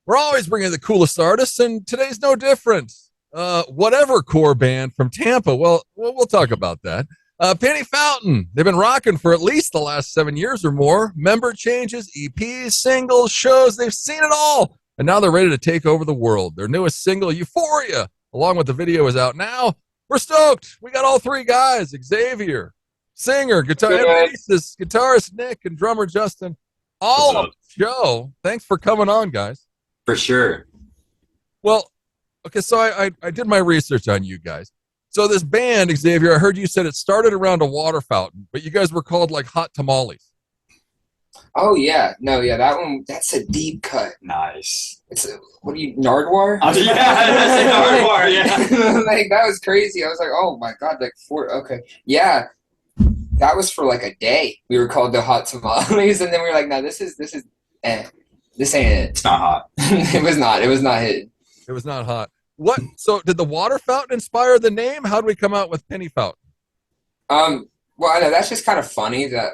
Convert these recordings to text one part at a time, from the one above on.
We're always bringing the coolest artists, and today's no different. Whatever core band from Tampa. Well, we'll talk about that. Penny Fountain. They've been rocking for at least the last 7 years or more. Member changes, EPs, singles, shows. They've seen it all, and now they're ready to take over the world. Their newest single, Euphoria, along with the video, is out now. We're stoked. We got all three guys: Xavier, singer, guitar, and bassist, guitarist Nick, and drummer Justin, all on the show. Thanks for coming on, guys. For sure. Well, okay, so I did my research on you guys. So this band, Xavier, I heard you said it started around a water fountain, but you guys were called like Hot Tamales. Oh yeah, no, yeah, that one. That's a deep cut. Nice. It's what do you Nardwar? Oh, yeah, that's a Nardwar. Yeah. Like that was crazy. I was like, oh my god, like okay, yeah. That was for like a day. We were called the Hot Tamales, and then we were like, no, this ain't it. It's not hot. It was not. It was not hidden. It was not hot. What? So did the water fountain inspire the name? How did we come out with Penny Fountain? Well, I know that's just kind of funny that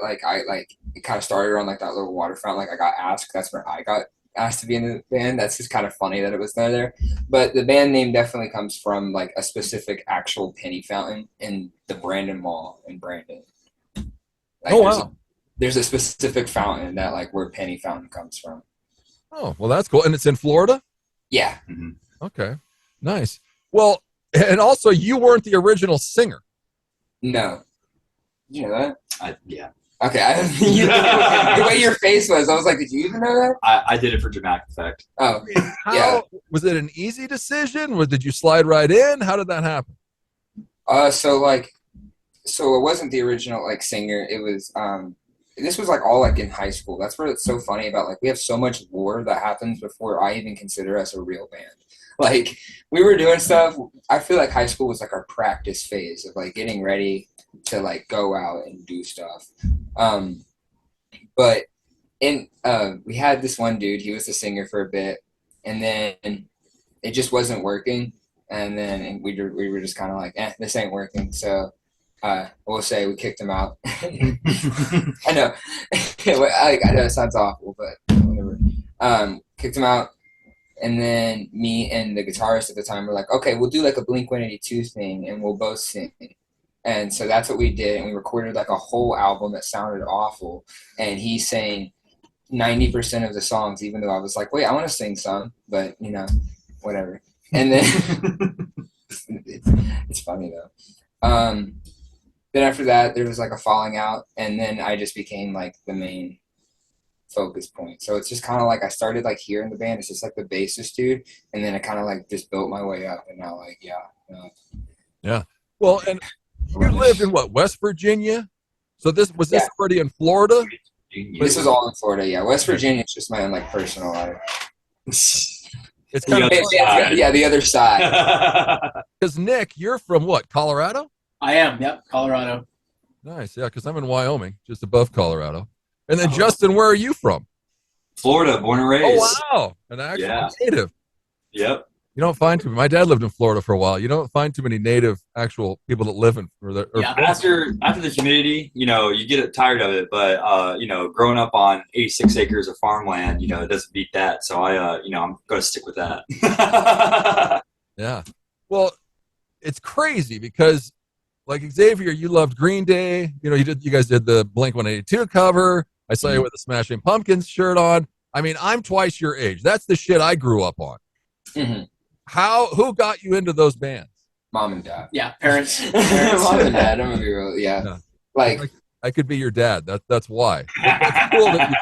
it kind of started around like that little water fountain. Like I got asked. That's where I got asked to be in the band. That's just kind of funny that it was there. But the band name definitely comes from like a specific actual penny fountain in the Brandon Mall in Brandon. Like, oh wow! There's a specific fountain that like where Penny Fountain comes from. Oh well, that's cool, and it's in Florida. Yeah. Mm-hmm. Okay, nice. Well, and also you weren't the original singer. No. Did you know that? Yeah. Okay. The way your face was, I was like, did you even know that? I did it for dramatic effect. Oh, yeah. Was it an easy decision? Or did you slide right in? How did that happen? So it wasn't the original like singer. It was this was like all like in high school. That's what it's so funny about. Like we have so much lore that happens before I even consider us a real band. Like we were doing stuff. I feel like high school was like our practice phase of like getting ready to like go out and do stuff. But we had this one dude. He was the singer for a bit, and then it just wasn't working. And then we were just kind of like, this ain't working. So we'll say we kicked him out. I know, I know it sounds awful, but whatever. Kicked him out, and then me and the guitarist at the time were like, okay, we'll do like a Blink-182 thing, and we'll both sing. And so that's what we did, and we recorded like a whole album that sounded awful. And he sang 90% of the songs, even though I was like, wait, I want to sing some, but whatever. And then it's funny though. Then after that, there was like a falling out, and then I just became like the main focus point. So it's just kind of like I started like here in the band. It's just like the bassist dude, and then I kind of like just built my way up, and now like yeah. Well, and you lived in what, West Virginia? So this already in Florida? This was all in Florida. Yeah, West Virginia is just my own like personal life. It's kind of the other side. Because Nick, you're from what, Colorado? I am. Yep, Colorado. Nice, yeah. Because I'm in Wyoming, just above Colorado. And then Justin, where are you from? Florida, born and raised. Oh wow, an actual native. Yep. You don't find too many. My dad lived in Florida for a while. You don't find too many native actual people that live in. After the humidity, you get tired of it. But growing up on 86 acres of farmland, it doesn't beat that. So I'm going to stick with that. Yeah. Well, it's crazy because, like Xavier, you loved Green Day. You guys did the Blink-182 cover. I saw you with a Smashing Pumpkins shirt on. I mean, I'm twice your age. That's the shit I grew up on. Mm-hmm. Who got you into those bands? Mom and dad. Yeah, parents. Mom and dad. I'm gonna be real. Yeah. Like I could be your dad. That's why. It's cool that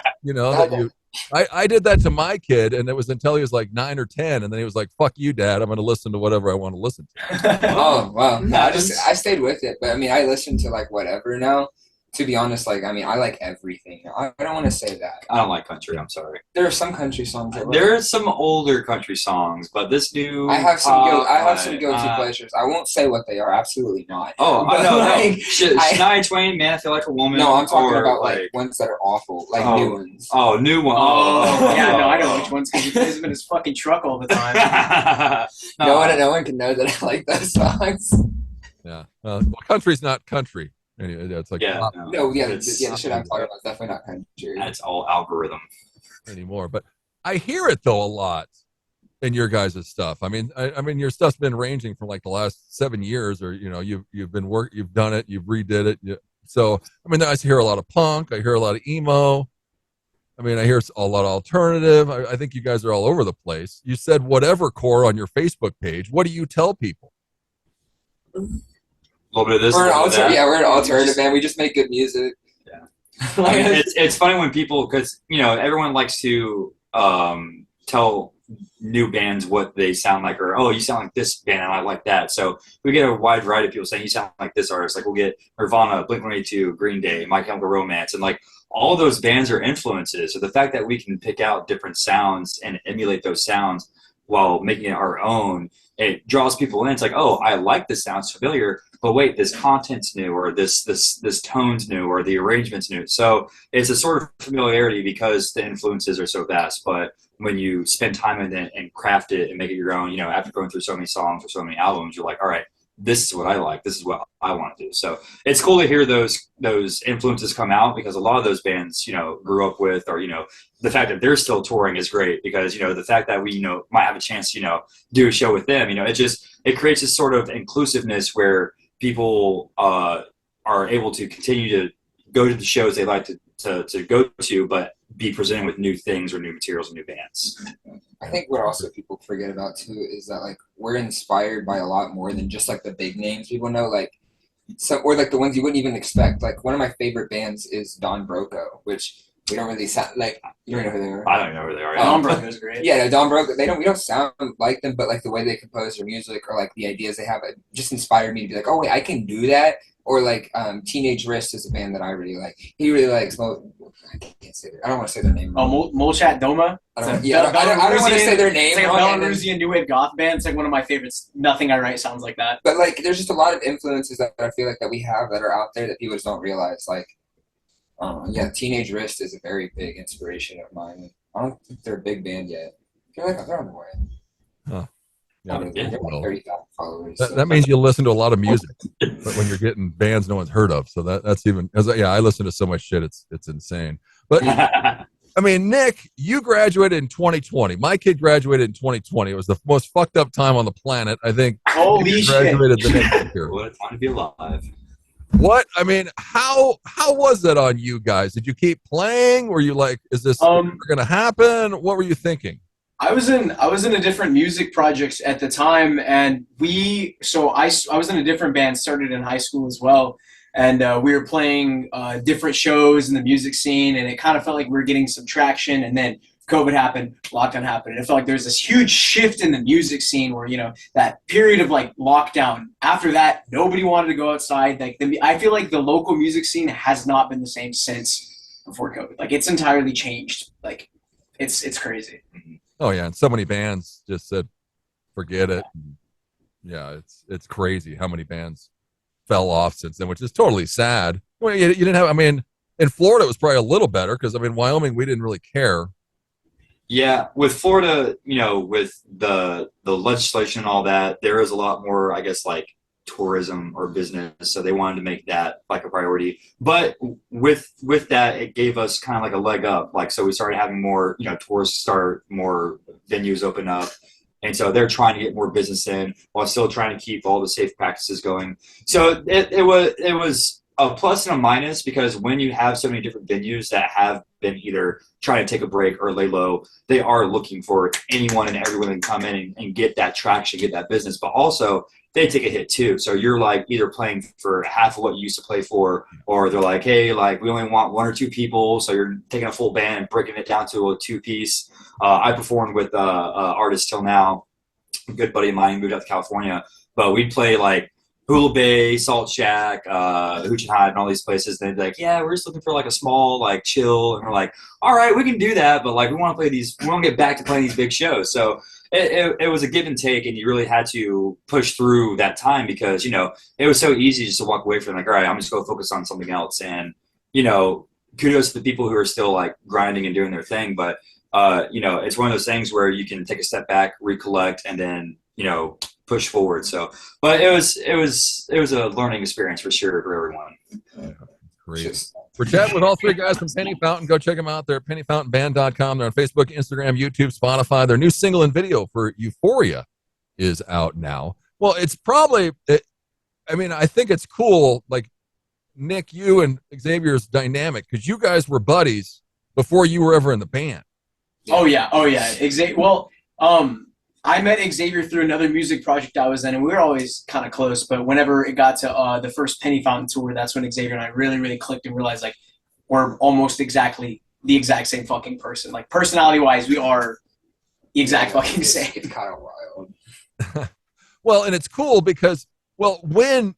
I did that to my kid, and it was until he was like 9 or 10, and then he was like, "Fuck you, Dad. I'm gonna listen to whatever I want to listen to." Oh well, no, I stayed with it, but I mean, I listen to like whatever now. To be honest, like I mean, I like everything. I don't want to say that. I don't like country. I'm sorry. There are some country songs. There are some older country songs, but this new. I have some guilty pleasures. I won't say what they are. Absolutely not. Oh, I know. Shania Twain, "Man, I Feel Like a Woman." No, I'm talking about like ones that are awful, like new ones. Oh, new ones. Oh, yeah, no, I know which ones because he plays them in his fucking truck all the time. No one can know that I like those songs. Yeah. Well, country's not country. Anyway, it's like the shit I'm talking about is definitely not country. It's all algorithm anymore. But I hear it though a lot in your guys' stuff. I mean, your stuff's been ranging from like the last 7 years, or you've been you've done it, you've redid it. So I mean, I hear a lot of punk, I hear a lot of emo. I mean, I hear a lot of alternative. I think you guys are all over the place. You said whatever core on your Facebook page. What do you tell people? A little bit of this. We're an alternative band. We just make good music. Yeah. I mean, it's funny when people, because everyone likes to tell new bands what they sound like, or you sound like this band and I like that. So we get a wide variety of people saying you sound like this artist. Like we'll get Nirvana, Blink-182, Green Day, My Chemical Romance, and like all those bands are influences. So the fact that we can pick out different sounds and emulate those sounds while making it our own, it draws people in. It's like, oh, I like this, sounds familiar, but wait, this content's new, or this tone's new, or the arrangement's new. So it's a sort of familiarity because the influences are so vast. But when you spend time in it and craft it and make it your own, after going through so many songs or so many albums, you're like, all right, this is what I like. This is what I want to do. So it's cool to hear those influences come out, because a lot of those bands, grew up with, or, the fact that they're still touring is great, because, the fact that we, might have a chance to, do a show with them, it creates this sort of inclusiveness where people are able to continue to go to the shows they like to go to, but be presented with new things or new materials and new bands. I think what also people forget about too is that like we're inspired by a lot more than just like the big names people know, like or like the ones you wouldn't even expect. Like one of my favorite bands is Don Broco, which we don't really sound like. You don't know who they are. I don't know who they are. Don Broco's great. Yeah, no, Don Broco. We don't sound like them, but like the way they compose their music, or like the ideas they have, it just inspired me to be like, oh wait, I can do that. Or like Teenage Wrist is a band that I really like. He really likes. I can't say I don't want to say their name. Molchat Doma. I don't want to say their name. It's like a Belarusian new wave goth band. It's like one of my favorites. Nothing I write sounds like that. But like, there's just a lot of influences that I feel like that we have that are out there that people just don't realize. Like, Teenage Wrist is a very big inspiration of mine. I don't think they're a big band yet. They're on the way. Huh. Yeah, they're like 30,000 followers. That means you listen to a lot of music, but when you're getting bands no one's heard of, so that's even. I listen to so much shit, it's insane. But I mean, Nick, you graduated in 2020. My kid graduated in 2020. It was the most fucked up time on the planet. I think. Holy shit! Graduated the next year. What a time to be alive. What? I mean, how was that on you guys? Did you keep playing? Were you like, is this going to happen? What were you thinking? I was in a different music projects at the time, and I was in a different band, started in high school as well, and we were playing different shows in the music scene, and it kind of felt like we were getting some traction, and then COVID happened, lockdown happened, and it felt like there was this huge shift in the music scene where, that period of like lockdown. After that, nobody wanted to go outside. Like I feel like the local music scene has not been the same since before COVID. Like it's entirely changed. Like it's crazy. Oh yeah, and so many bands just said, "Forget it." Yeah, it's crazy how many bands fell off since then, which is totally sad. Well, you didn't have. I mean, in Florida it was probably a little better because Wyoming we didn't really care. Yeah, with Florida, with the legislation and all that, there is a lot more, I guess, like tourism or business, so they wanted to make that like a priority. But with that, it gave us kind of like a leg up. Like, so we started having more, tourists start, more venues open up, and so they're trying to get more business in while still trying to keep all the safe practices going. So it was a plus and a minus, because when you have so many different venues that have been either trying to take a break or lay low, they are looking for anyone and everyone to come in and get that traction, get that business. But also they take a hit too. So you're like either playing for half of what you used to play for, or they're like, hey, like we only want 1 or 2 people. So you're taking a full band and breaking it down to a 2-piece. I performed with artists till now. A good buddy of mine moved out to California, but we'd play like Hula Bay, Salt Shack, Hooch and Hide, and all these places. They'd be like, yeah, we're just looking for like a small, like chill. And we're like, all right, we can do that. But like, we want to get back to playing these big shows. So it was a give and take, and you really had to push through that time because, it was so easy just to walk away from like, all right, I'm just going to focus on something else. And, kudos to the people who are still like grinding and doing their thing. But, it's one of those things where you can take a step back, recollect, and then, push forward. So, but it was a learning experience for sure for everyone. Great. Just, We're chatting with all three guys from Penny Fountain. Go check them out. They're at pennyfountainband.com. They're on Facebook, Instagram, YouTube, Spotify. Their new single and video for Euphoria is out now. Well, it's probably, I think it's cool. Like, Nick, you and Xavier's dynamic, because you guys were buddies before you were ever in the band. Oh yeah. Well, I met Xavier through another music project I was in, and we were always kind of close. But whenever it got to the first Penny Fountain tour, that's when Xavier and I really, really clicked and realized like we're almost exactly the exact same fucking person. Like personality-wise, we are the exact fucking same. It's kind of wild. Well, and it's cool because, well, when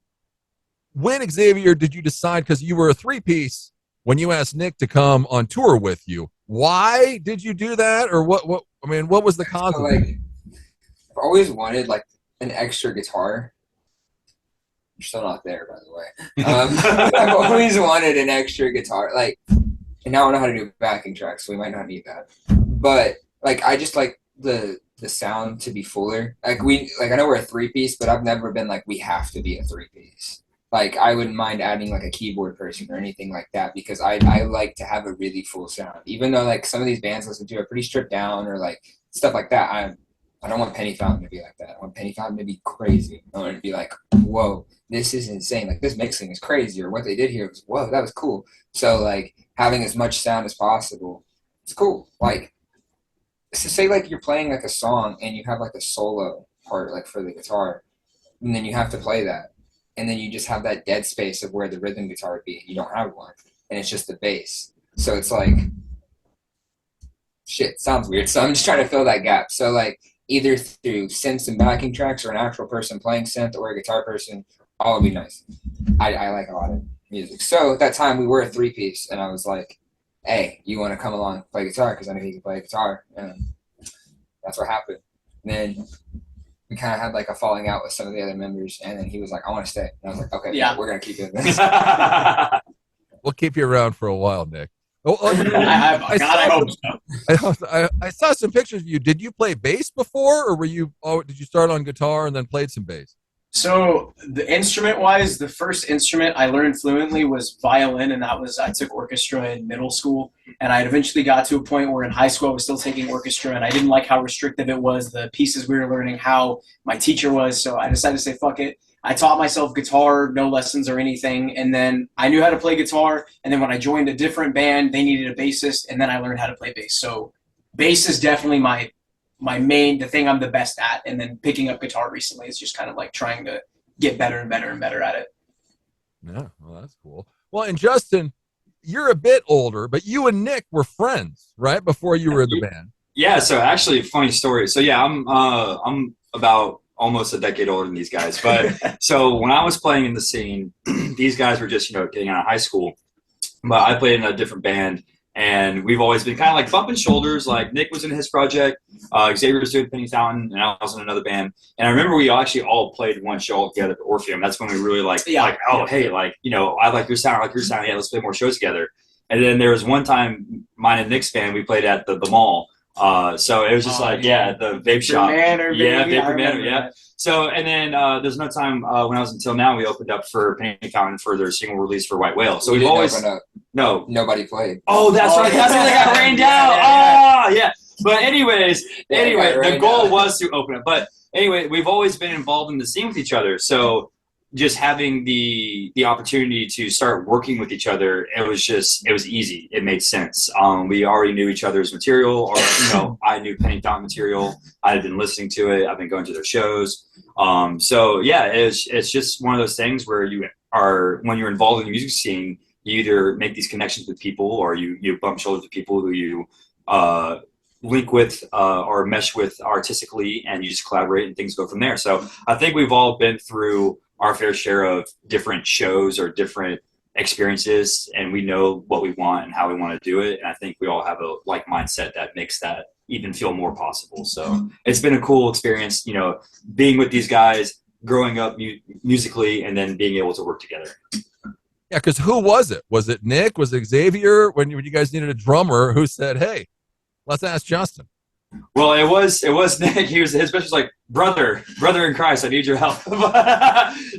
Xavier did you decide, because you were a three-piece when you asked Nick to come on tour with you? Why did you do that, or what was the cause of it? I've always wanted like an extra guitar. You're still not there, by the way. I've always wanted an extra guitar, like, and now I know how to do backing tracks, so we might not need that. But like, I just like the sound to be fuller. Like I know we're a three-piece, but I've never been like we have to be a three-piece. Like I wouldn't mind adding like a keyboard person or anything like that, because I like to have a really full sound. Even though like some of these bands I listen to are pretty stripped down or like stuff like that, I don't want Penny Fountain to be like that. I want Penny Fountain to be crazy. I want it to be like, whoa, this is insane. Like this mixing is crazy, or what they did here was, whoa, that was cool. So like having as much sound as possible, it's cool. Like, so say like you're playing like a song and you have like a solo part like for the guitar, and then you have to play that, and then you just have that dead space of where the rhythm guitar would be. You don't have one, and it's just the bass. So it's like, shit, sounds weird. So I'm just trying to fill that gap. So like either through synths and backing tracks, or an actual person playing synth, or a guitar person, all would be nice. I like a lot of music. So at that time we were a three-piece, and I was like, hey, you want to come along and play guitar? Because I know he can play guitar. And that's what happened. And then we kind of had like a falling out with some of the other members, and then he was like, I want to stay. And I was like, okay, yeah, we're going to keep doing this. We'll keep you around for a while, Nick. I hope so. I saw some pictures of you. Did you play bass before, or did you start on guitar and then played some bass? So the instrument-wise, the first instrument I learned fluently was violin, and I took orchestra in middle school, and I eventually got to a point where in high school I was still taking orchestra, and I didn't like how restrictive it was, the pieces we were learning, how my teacher was, so I decided to say, fuck it. I taught myself guitar, no lessons or anything, and then I knew how to play guitar, and then when I joined a different band, they needed a bassist, and then I learned how to play bass. So bass is definitely my main, the thing I'm the best at, and then picking up guitar recently is just kind of like trying to get better and better and better at it. Yeah, well, that's cool. Well, and Justin, you're a bit older, but you and Nick were friends, right, before you were in the band? Yeah, so actually, funny story. So yeah, I'm about almost a decade older than these guys. But so when I was playing in the scene, these guys were just, getting out of high school. But I played in a different band, and we've always been kind of like bumping shoulders. Like Nick was in his project, Xavier was doing Penny Fountain, and I was in another band. And I remember we actually all played one show together at Orpheum. That's when we really hey, I like your sound, Yeah, let's play more shows together. And then there was one time, mine and Nick's band, we played at the mall. So it was just the vape shop. Vapor Manor, yeah. So, and then there's another time when I was Until Now, we opened up for Penny Fountain for their single release for White Whale. So we've always nobody played. Oh, that's right. That's when they got rained out. Yeah. But anyway, the goal was to open it. But anyway, we've always been involved in the scene with each other. So just having the opportunity to start working with each other, it was easy. It made sense. We already knew each other's material, or I knew Penny Fountain material. I had been listening to it. I've been going to their shows. So yeah, it's just one of those things where when you're involved in the music scene, you either make these connections with people, or you bump shoulders with people who you link with or mesh with artistically, and you just collaborate and things go from there. So I think we've all been through our fair share of different shows or different experiences, and we know what we want and how we want to do it. And I think we all have a like mindset that makes that even feel more possible. So it's been a cool experience, being with these guys, growing up musically, and then being able to work together. Yeah, because who was it? Was it Nick? Was it Xavier? When you guys needed a drummer, who said, hey, let's ask Justin? Well, it was Nick. His special was like, brother in Christ, I need your help.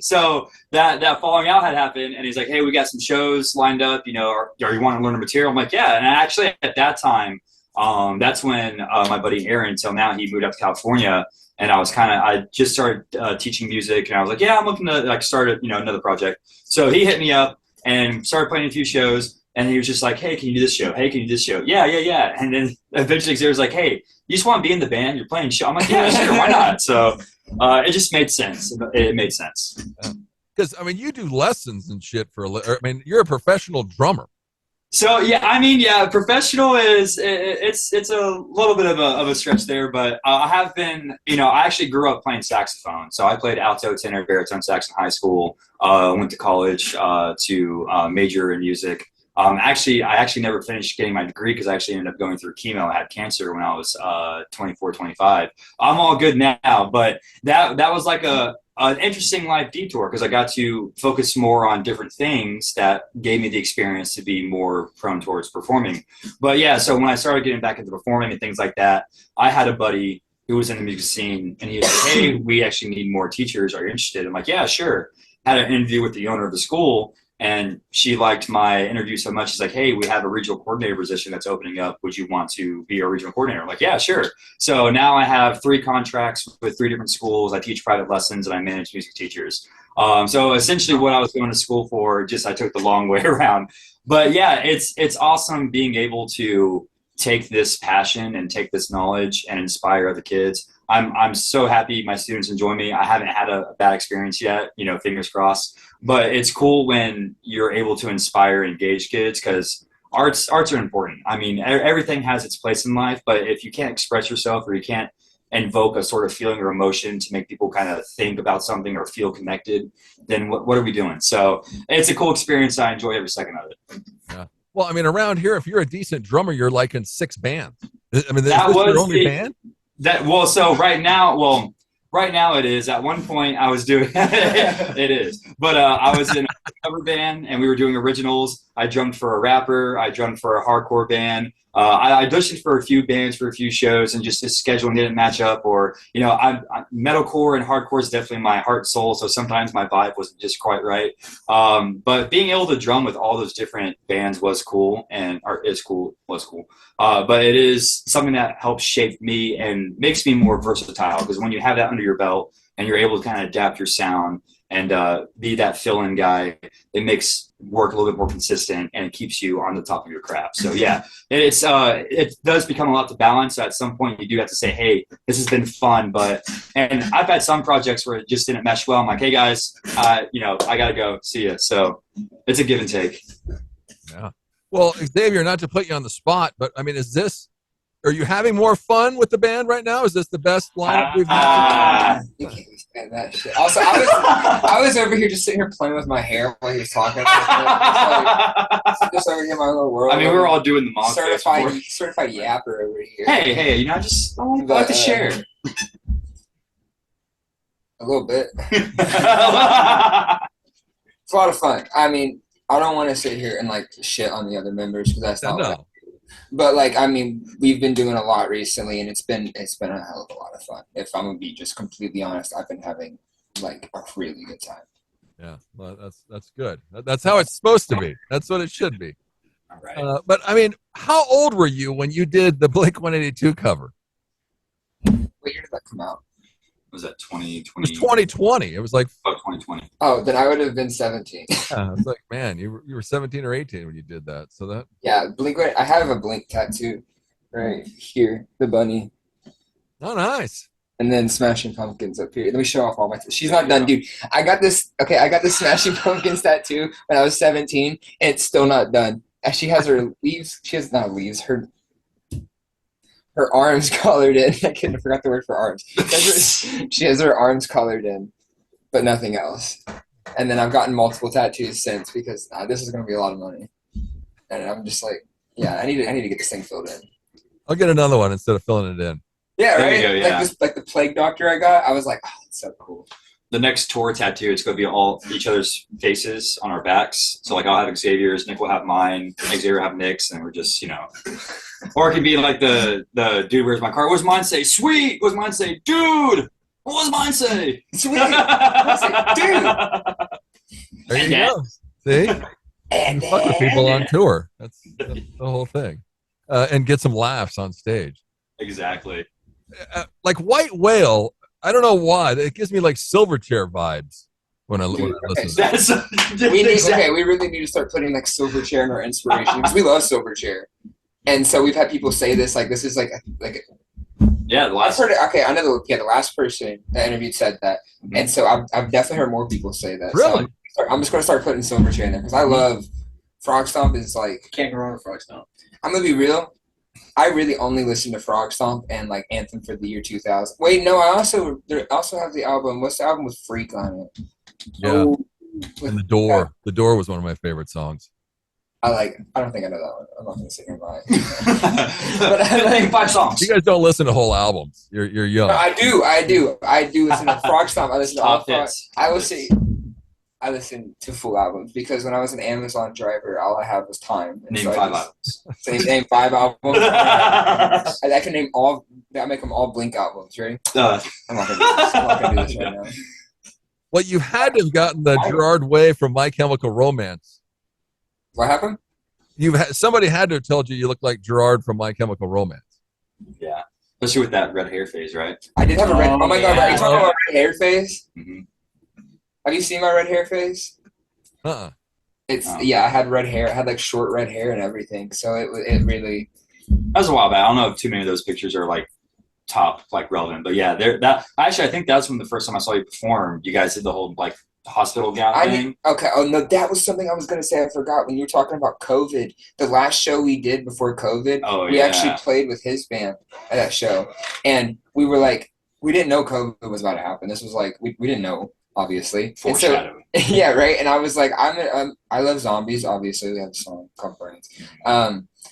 So that falling out had happened, and he's like, hey, we got some shows lined up, you know, or you want to learn the material? I'm like, yeah. And actually at that time, that's when my buddy Aaron, till now, he moved up to California, and I just started teaching music, and I was like, yeah, I'm looking to like start another project. So he hit me up and started playing a few shows, and he was just like, hey, can you do this show? Hey, can you do this show? Yeah. And then eventually Xavier's like, hey, you just want to be in the band? You're playing show. I'm like, yeah, sure, why not? So it just made sense. It made sense. Because I mean, you do lessons and shit I mean, you're a professional drummer. So yeah, professional is it's a little bit of a stretch there, but I have been, I actually grew up playing saxophone. So I played alto, tenor, baritone sax in high school. Went to college to major in music. I actually never finished getting my degree because I actually ended up going through chemo. I had cancer when I was 24, 25. I'm all good now, but that was like an interesting life detour because I got to focus more on different things that gave me the experience to be more prone towards performing. But yeah, so when I started getting back into performing and things like that, I had a buddy who was in the music scene, and he was like, hey, we actually need more teachers. Are you interested? I'm like, yeah, sure. Had an interview with the owner of the school, and she liked my interview so much. She's like, hey, we have a regional coordinator position that's opening up. Would you want to be a regional coordinator? I'm like, yeah, sure. So now I have 3 contracts with 3 different schools. I teach private lessons and I manage music teachers. So essentially what I was going to school for, I took the long way around. But yeah, it's awesome being able to take this passion and take this knowledge and inspire other kids. I'm so happy my students enjoy me. I haven't had a bad experience yet, fingers crossed. But it's cool when you're able to inspire and engage kids because arts are important. I mean, everything has its place in life, but if you can't express yourself or you can't invoke a sort of feeling or emotion to make people kind of think about something or feel connected, then what are we doing? So it's a cool experience. I enjoy every second of it. Yeah. Well, I mean, around here, if you're a decent drummer, you're like in 6 bands. I mean, is this your only band? So right now it is. At one point I was doing it is, but I was in a cover band and we were doing originals. I drummed for a rapper. I drummed for a hardcore band. I auditioned for a few bands for a few shows, and just the scheduling didn't match up. Or metalcore and hardcore is definitely my heart and soul. So sometimes my vibe wasn't just quite right. But being able to drum with all those different bands was cool, was cool. But it is something that helps shape me and makes me more versatile, because when you have that under your belt and you're able to kind of adapt your sound and be that fill-in guy, it makes work a little bit more consistent and it keeps you on the top of your craft. So yeah, it does become a lot to balance. So at some point you do have to say, hey, this has been fun, and I've had some projects where it just didn't mesh well. I'm like, hey guys, I gotta go, see ya. So it's a give and take. Yeah. Well, Xavier, not to put you on the spot, but I mean, are you having more fun with the band right now? Is this the best lineup we've had? You can't stand that shit. Also, I was over here just sitting here playing with my hair while he was talking. Just over here in my little world. I mean, we were all doing the mock certified yapper over here. Hey, I like to share. A little bit. It's a lot of fun. I mean, I don't want to sit here and like shit on the other members because that's not what I do. But we've been doing a lot recently, and it's been a hell of a lot of fun. If I'm gonna be just completely honest, I've been having like a really good time. Yeah, well, that's good. That's how it's supposed to be. That's what it should be. All right. But I mean, how old were you when you did the Blink-182 cover? What year did that come out? Was that 2020? It was 2020. It was like 2020. Oh, then I would have been 17. Yeah, I was like, man, you were 17 or 18 when you did that. So that. Yeah, Blink. I have a Blink tattoo right here, the bunny. Oh, nice. And then Smashing Pumpkins up here. Let me show off all my. She's not done, dude. I got this Smashing Pumpkins tattoo when I was 17, and it's still not done. And she has her leaves. She has not leaves. Her arms colored in. I forgot the word for arms. She has her arms colored in, but nothing else. And then I've gotten multiple tattoos since because this is going to be a lot of money. And I'm just like, yeah, I need to get this thing filled in. I'll get another one instead of filling it in. Yeah, right. There you go, yeah. Like the plague doctor I got. I was like, oh, that's so cool. The next tour tattoo, it's going to be all each other's faces on our backs. So like I'll have Xavier's, Nick will have mine, Xavier will have Nick's, and we're just, Or it could be like the dude, where's my car? What does mine say? Sweet! What does mine say? Dude! What does mine say? Sweet. I was like, dude. There you go. See? And You fuck with people on tour. That's the whole thing. And get some laughs on stage. Exactly. Like White Whale, I don't know why. It gives me like Silverchair vibes when I listen to that. That's we really need to start putting like Silverchair in our inspiration because we love Silverchair. And so we've had people say this, like, this is like yeah. I've heard it. Okay, I know the last person that interviewed said that. Mm-hmm. And so I've definitely heard more people say that. Really? So I'm just going to start putting Silverchair in there because I love Frog Stomp is like. Can't go wrong with Frog Stomp. I'm going to be real. I really only listen to Frog Stomp and like Anthem for the Year 2000. Wait, no, I also have the album. What's the album with Freak on it? Yeah. Oh, And The Door. The Door was one of my favorite songs. I don't think I know that one. I'm not going to sit here and lie. But I like 5 songs. You guys don't listen to whole albums. You're young. No, I do listen to Frog Stomp. I listen to all Top Frog. hits. I listen to full albums because when I was an Amazon driver, all I had was time. And Name so 5 albums. Name 5 albums. I can name all. I make them all Blink albums. Ready? I'm not gonna do this. I'm not gonna do this right now. Well, you had to have gotten the Gerard Way from My Chemical Romance. What happened? Somebody had to have told you look like Gerard from My Chemical Romance. Yeah. Especially with that red hair phase, right? I did have a red. Oh my god! Are you talking Yeah. about red hair phase? Mm-hmm. Have you seen my red hair phase? Uh-uh. Yeah, I had red hair. I had like short red hair and everything. So it really. That was a while back. I don't know if too many of those pictures are like top, like relevant, but yeah, I think that's when the first time I saw you perform. You guys did the whole like hospital gown thing. Okay. Oh no, that was something I was gonna say. I forgot when you were talking about COVID. The last show we did before COVID, we actually played with his band at that show, and we were like, we didn't know COVID was about to happen. This was like we didn't know. Obviously, Foreshadowing. So, yeah, right. And I was like, I love zombies. Obviously, we have a song called Brains.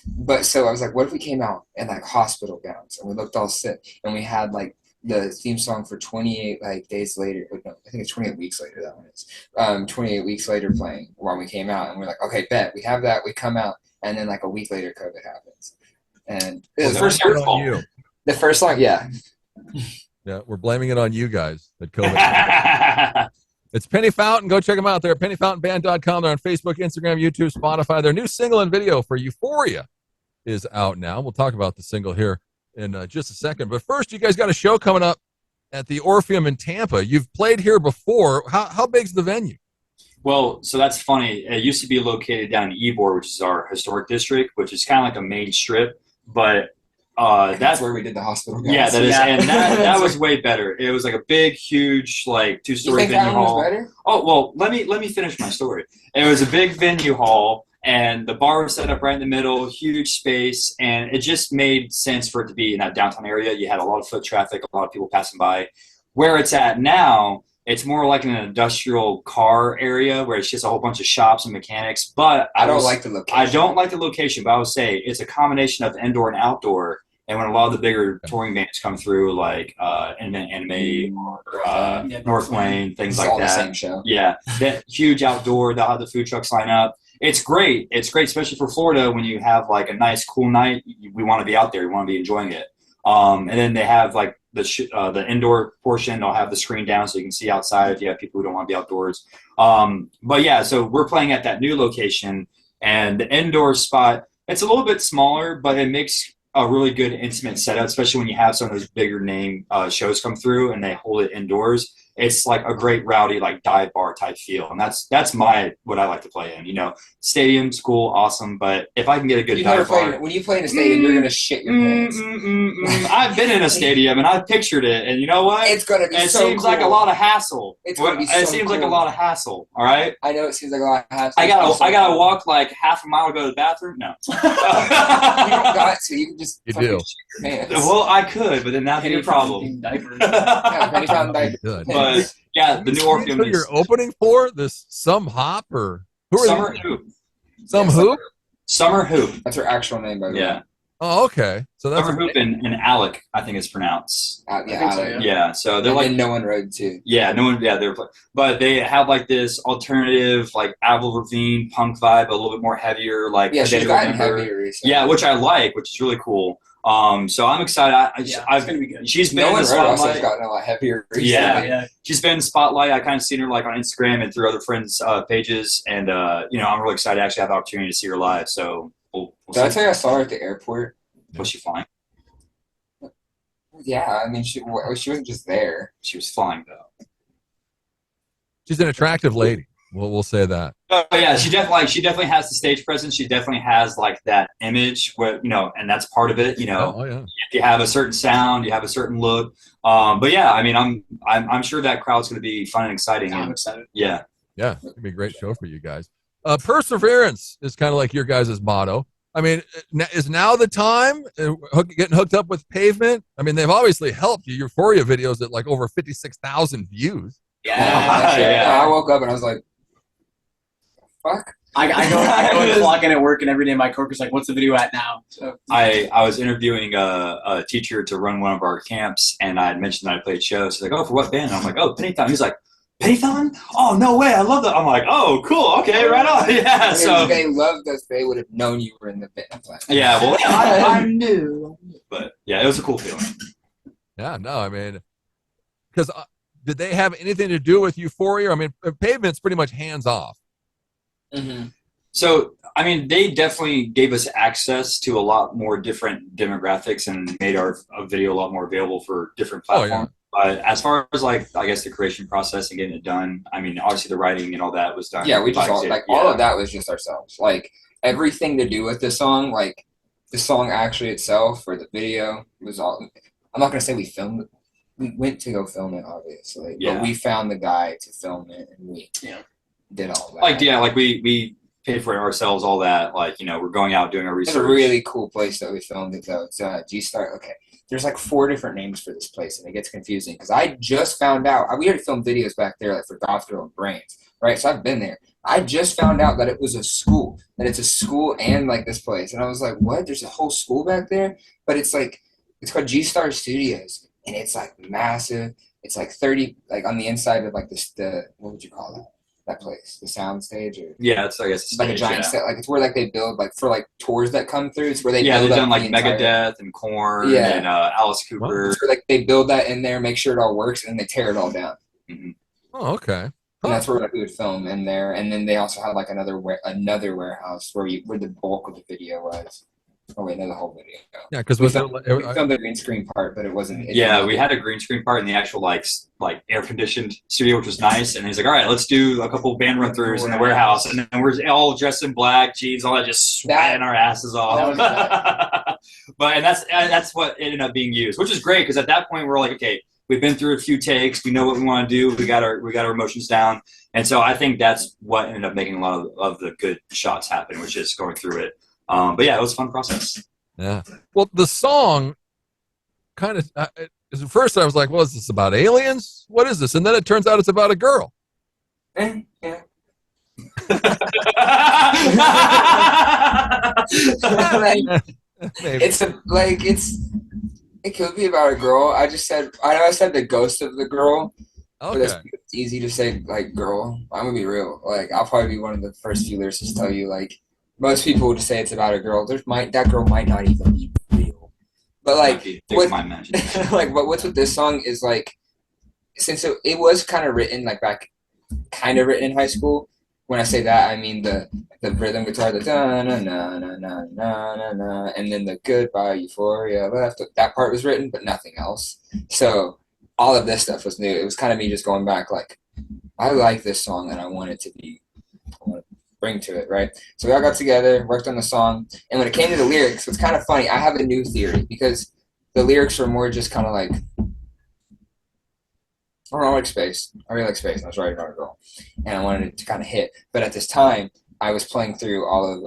But so I was like, what if we came out in like hospital gowns and we looked all sick and we had like the theme song for 28 like days later. No, I think it's 28 weeks later. That one is 28 weeks later playing when we came out, and we're like, okay, bet we have that. We come out, and then like a week later, COVID happens, and Well, the first that's on you. The first song, yeah. Yeah, we're blaming it on you guys that COVID. It's Penny Fountain. Go check them out there at pennyfountainband.com. They're on Facebook, Instagram, YouTube, Spotify. Their new single and video for Euphoria is out now. We'll talk about the single here in just a second. But first, you guys got a show coming up at the Orpheum in Tampa. You've played here before. How big's the venue? Well, so that's funny. It used to be located down in Ybor, which is our historic district, which is kind of like a main strip, but That's where we did the hospital. Guys. Yeah, that is, and that was way better. It was like a big, huge, like 2-story venue hall. Better? Oh well, let me finish my story. It was a big venue hall, and the bar was set up right in the middle, huge space, and it just made sense for it to be in that downtown area. You had a lot of foot traffic, a lot of people passing by. Where it's at now, it's more like an industrial car area where it's just a whole bunch of shops and mechanics. But I don't like the location. I don't like the location, but I would say it's a combination of indoor and outdoor. And when a lot of the bigger touring bands come through, like Anime or North Wayne, things like all that. The same show. Yeah, that huge outdoor. They'll have the food trucks line up. It's great. It's great, especially for Florida when you have like a nice, cool night. We want to be out there. We want to be enjoying it. And then they have like the indoor portion. They'll have the screen down so you can see outside if you have people who don't want to be outdoors. But yeah, so we're playing at that new location, and the indoor spot. It's a little bit smaller, but it makes a really good intimate setup, especially when you have some of those bigger name shows come through and they hold it indoors. It's like a great rowdy, like dive bar type feel. And that's what I like to play in. You know, stadium's cool, awesome, but if I can get a good dive bar. When you play in a stadium, you're going to shit your pants. I've been in a stadium and I've pictured it, and you know what? It's going to be it so seems cool. like a lot of hassle. It's going to be so It seems like a lot of hassle, all right? I know it seems like a lot of hassle. I gotta walk like half a mile to go to the bathroom? No. You don't got to. You can just You fucking do. shit your pants. Well, I could, but then that'd be a problem. Yeah, Penny Fountain diaper. Good. But yeah, the new Orpheum Who is you're opening for this Some Hop or who are Summer these? Hoop. Some Hoop? Summer Hoop. That's her actual name, by the way. Yeah. Oh, okay. So that's Summer Hoop and Alec, I think it's pronounced. Yeah, I think so, Alec. Yeah, so they're And like, then No One Road too. yeah, no one, yeah, but they have like this alternative, like Avril Lavigne punk vibe, a little bit more heavier, like Yeah, she's Potato gotten Member. heavier recently. Yeah, which I like, which is really cool. So I'm excited. It's gonna be good. She's been No in one the wrote us has spotlight. gotten a lot heavier recently. Yeah. She's been in the spotlight. I kind of seen her like on Instagram and through other friends' pages, and you know, I'm really excited to actually have the opportunity to see her live. So we'll Did I see. tell you I saw her at the airport? Was she flying? Yeah, I mean, she wasn't just there. She was flying though. She's an attractive lady. We'll say that. Oh yeah, she definitely has the stage presence. She definitely has like that image where, you know, and that's part of it. You know, Oh yeah. if you have a certain sound, you have a certain look. But yeah, I mean, I'm sure that crowd's going to be fun and exciting. I'm And excited. yeah, Yeah, it's gonna be a great show for you guys. Perseverance is kind of like your guys' motto. I mean, is now the time getting hooked up with Pavement? I mean, they've obviously helped you. Euphoria videos at like over 56,000 views. Yeah. I woke up and I was like, fuck. I go and clock in at work, and every day my coworker's like, "What's the video at now?" So I was interviewing a teacher to run one of our camps, and I had mentioned that I played shows. He's like, "Oh, for what band?" And I'm like, "Oh, Penny Fountain." He's like, "Penny Fountain? Oh, no way! I love that." I'm like, "Oh, cool. Okay, right on." Yeah. If So they loved us, they would have known you were in the band. yeah, well, I knew, but yeah, it was a cool feeling. Yeah, no, I mean, because did they have anything to do with Euphoria? I mean, Pavement's pretty much hands off. Mm-hmm. So, I mean, they definitely gave us access to a lot more different demographics and made our video a lot more available for different platforms. But as far as like, I guess the creation process and getting it done, I mean, obviously the writing and all that was done. Yeah, we just by all, Zip. like all of that was just ourselves. Like everything to do with the song, like the song actually itself or the video was all. I'm not gonna say we filmed it. We went to go film it, obviously, Yeah. but we found the guy to film it, and we did all that. Like, yeah, like we paid for it ourselves, all that. Like, you know, we're going out doing our It's research. a really cool place that we filmed it though. It's G-Star. Okay, there's like 4 different names for this place, and it gets confusing because I just found out. We already filmed videos back there, like for Goth Girl and Brains, right? So I've been there. I just found out that it was a school, that it's a school and like this place, and I was like, what? There's a whole school back there, but it's like it's called G-Star Studios, and it's like massive. It's like 30, like on the inside of like the what would you call that? That place, the sound stage, or Yeah, it's I guess it's like a giant set. Like it's where like they build like for like tours that come through. It's where they Yeah, build they've up done like the entire, Megadeth and Korn Yeah. and Alice Cooper. it's where, like they build that in there, make sure it all works, and they tear it all down. Oh, okay. And that's where like, we would film in there. And then they also had like another warehouse where the bulk of the video was. Oh wait, no, the whole video. Yeah, because We filmed the green screen part, but it wasn't. Yeah, we had a green screen part in the actual like air conditioned studio, which was nice. And he's like, "All right, let's do a couple band run throughs in the warehouse," and then we're all dressed in black, jeans, all that, just sweating our asses off. But and that's what ended up being used, which is great because at that point we're like, okay, we've been through a few takes, we know what we want to do, we got our emotions down, and so I think that's what ended up making a lot of the good shots happen, which is going through it. But yeah, it was a fun process. Yeah. Well, the song kind of at first I was like, "Well, is this about aliens? What is this?" And then it turns out it's about a girl. Yeah. Maybe. It could be about a girl. I know I said the ghost of the girl. But Okay. it's easy to say like girl. I'm gonna be real. Like I'll probably be one of the first few lyricists to tell you like most people would say it's about a girl. That girl might not even be real. But like Fix my imagination. like but what's with this song is like since it was kind of written like back kind of written in high school. When I say that, I mean the rhythm guitar, the da na na na na na na na, and then the goodbye euphoria left. That part was written, but nothing else. So all of this stuff was new. It was kind of me just going back, like I like this song and I want to bring to it, right? So we all got together, worked on the song, and when it came to the lyrics, it's kind of funny. I have a new theory because the lyrics were more just kind of like. I don't know, I like space. I really like space. And I was writing about a girl, and I wanted it to kind of hit. But at this time, I was playing through all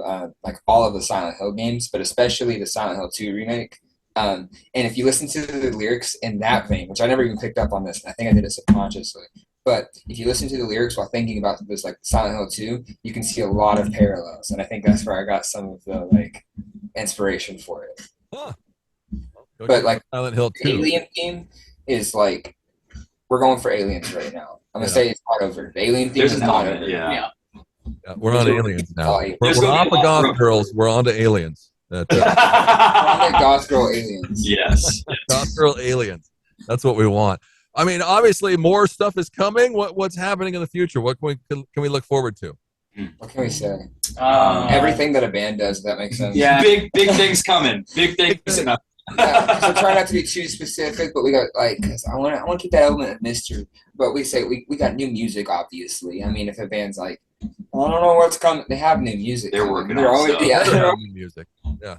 of the Silent Hill games, but especially the Silent Hill 2 remake. And if you listen to the lyrics in that vein, which I never even picked up on this, and I think I did it subconsciously. But if you listen to the lyrics while thinking about this, like Silent Hill 2, you can see a lot of parallels, and I think that's where I got some of the like inspiration for it. Huh. Go But check like Silent Hill 2. Alien theme is like. We're going for aliens right now. I'm gonna say it's not over. The alien theme There's is an not element, over. yeah. Yeah, we're on aliens now. There's We're gonna off be the a lot Goth of- Girls. We're on to aliens. That Like Goth Girl Aliens. Yes. Goth Girl Aliens. That's what we want. I mean, obviously, more stuff is coming. What's happening in the future? What can we look forward to? What can we say? Everything. Everything that a band does, if that makes sense. Yeah. Big things coming. Big things. Yeah, so try not to be too specific, but we got cause I want to keep that element of mystery. But we say we got new music, obviously. I mean, if a band's like, I don't know what's coming, they have new music. They're coming. working They're on always stuff. yeah, they're New music. Yeah.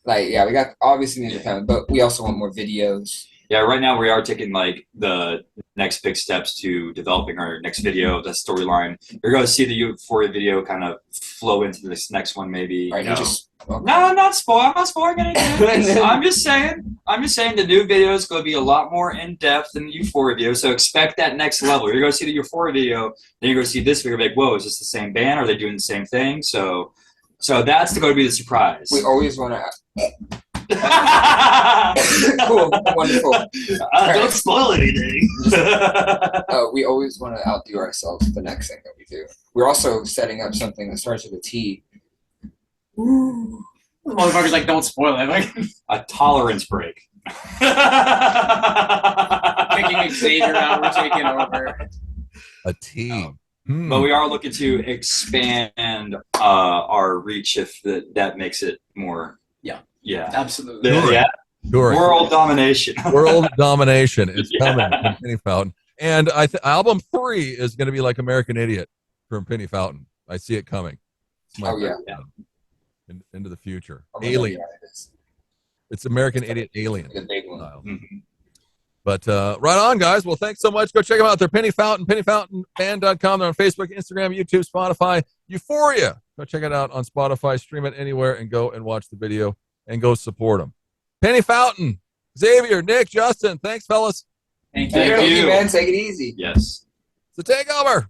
Yeah. we got obviously music coming, but we also want more videos. Yeah, right now we are taking like the next big steps to developing our next video, the storyline. You're going to see the Euphoria video kind of flow into this next one, maybe. Right? You know. Okay. No, I'm not spoiling anything. I'm just saying the new video is going to be a lot more in depth than the Euphoria video. So expect that next level. You're going to see the Euphoria video, then you're going to see this video. Like, whoa, is this the same band? Are they doing the same thing? So that's going to be the surprise. We always want to. Cool, wonderful. Don't spoil anything. We always want to outdo ourselves with the next thing that we do. We're also setting up something that starts with a T. Ooh. Motherfuckers like, don't spoil it. Like, A tolerance break. picking Xavier out, we're taking over. A team. But we are looking to expand our reach if that makes it more. Yeah. Absolutely. Yeah. Sure. World domination. World domination is Yeah. coming from Penny Fountain. And album 3 is going to be like American Idiot from Penny Fountain. I see it coming. It's my Yeah. into the future. Oh my God, Alien. yeah, it is. It's American Idiot Alien. The big one. Style. Mm-hmm. But right on, guys. Well, thanks so much. Go check them out. They're Penny Fountain, pennyfountainband.com. They're on Facebook, Instagram, YouTube, Spotify, Euphoria. Go check it out on Spotify. Stream it anywhere and go and watch the video and go support them. Penny Fountain, Xavier, Nick, Justin. Thanks, fellas. Thank you. Thank you, you. man. Take it easy. Yes. It's a takeover.